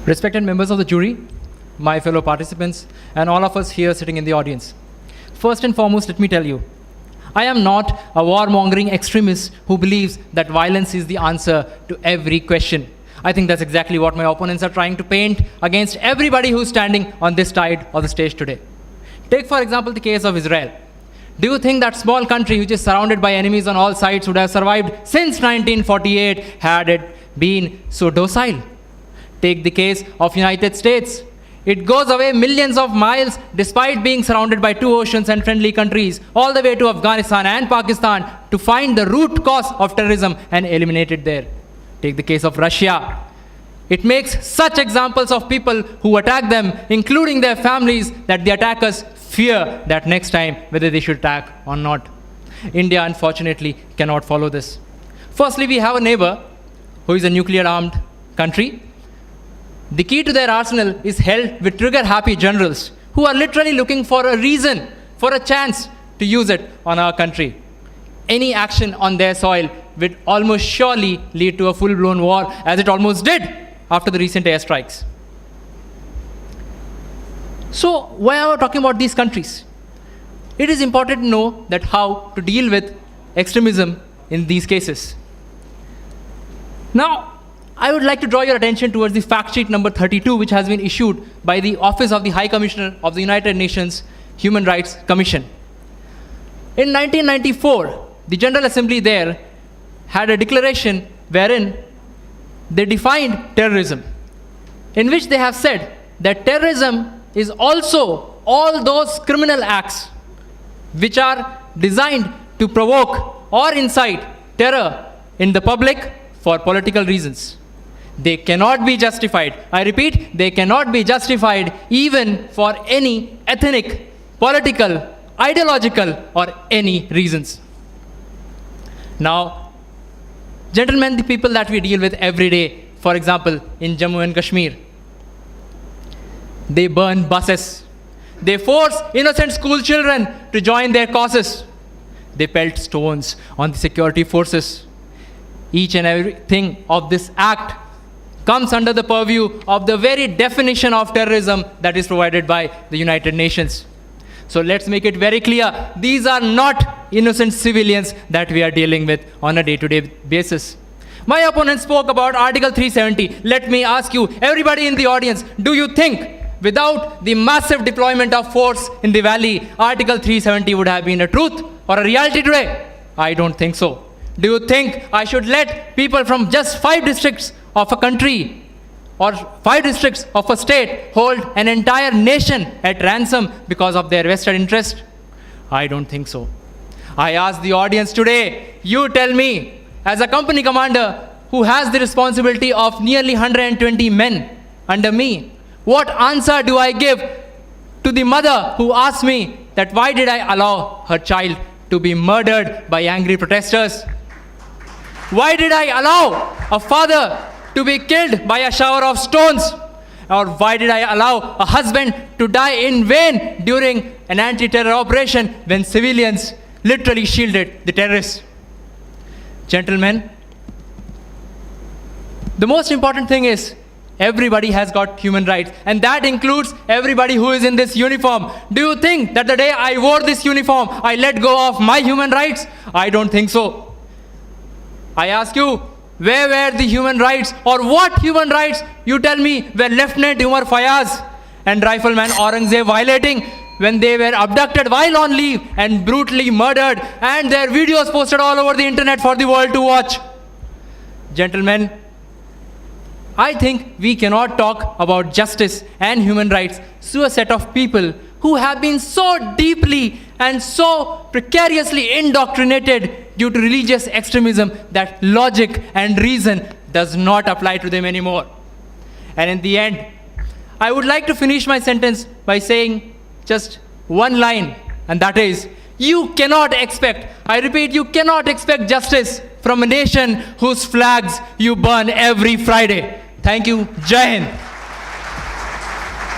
Respected members of the jury, my fellow participants, and all of us here sitting in the audience. First and foremost, let me tell you, I am not a war-mongering extremist who believes that violence is the answer to every question. I think that's exactly what my opponents are trying to paint against everybody who's standing on this side of the stage today. Take, for example, the case of Israel. Do you think that small country, which is surrounded by enemies on all sides, would have survived since 1948 had it been so docile? Take the case of United States. It goes away millions of miles despite being surrounded by two oceans and friendly countries, all the way to Afghanistan and Pakistan to find the root cause of terrorism and eliminate it there. Take the case of Russia. It makes such examples of people who attack them, including their families, that the attackers fear that next time whether they should attack or not. India, unfortunately, cannot follow this. Firstly, we have a neighbor who is a nuclear-armed country. The key to their arsenal is held with trigger-happy generals who are literally looking for a reason, for a chance to use it on our country. Any action on their soil would almost surely lead to a full-blown war, as it almost did after the recent airstrikes. So, why are we talking about these countries? It is important to know that how to deal with extremism in these cases. Now, I would like to draw your attention towards the fact sheet number 32, which has been issued by the Office of the High Commissioner of the United Nations Human Rights Commission. In 1994, the General Assembly there had a declaration wherein they defined terrorism, in which they have said that terrorism is also all those criminal acts which are designed to provoke or incite terror in the public for political reasons. They cannot be justified. I repeat, they cannot be justified even for any ethnic, political, ideological, or any reasons. Now, gentlemen, the people that we deal with every day, for example, in Jammu and Kashmir, they burn buses. They force innocent school children to join their causes. They pelt stones on the security forces. Each and everything of this act comes under the purview of the very definition of terrorism that is provided by the United Nations. So let's make it very clear, these are not innocent civilians that we are dealing with on a day-to-day basis. My opponent spoke about Article 370. Let me ask you, everybody in the audience, do you think without the massive deployment of force in the valley, Article 370 would have been a truth or a reality today? I don't think so. Do you think I should let people from just 5 districts of a country or 5 districts of a state hold an entire nation at ransom because of their vested interest? I don't think so. I ask the audience today, you tell me, as a company commander who has the responsibility of nearly 120 men under me, what answer do I give to the mother who asked me that why did I allow her child to be murdered by angry protesters? Why did I allow a father to be killed by a shower of stones? Or why did I allow a husband to die in vain during an anti-terror operation when civilians literally shielded the terrorists? Gentlemen, the most important thing is everybody has got human rights, and that includes everybody who is in this uniform. Do you think that the day I wore this uniform, I let go of my human rights? I don't think so. I ask you, where were the human rights, or what human rights, you tell me, were Lieutenant Umar Fayaz and Rifleman Aurangzeb violating when they were abducted while on leave and brutally murdered, and their videos posted all over the internet for the world to watch? Gentlemen, I think we cannot talk about justice and human rights to a set of people who have been so deeply and so precariously indoctrinated due to religious extremism that logic and reason does not apply to them anymore. And in the end, I would like to finish my sentence by saying just one line, and that is, you cannot expect, I repeat, you cannot expect justice from a nation whose flags you burn every Friday. Thank you. Jai Hind.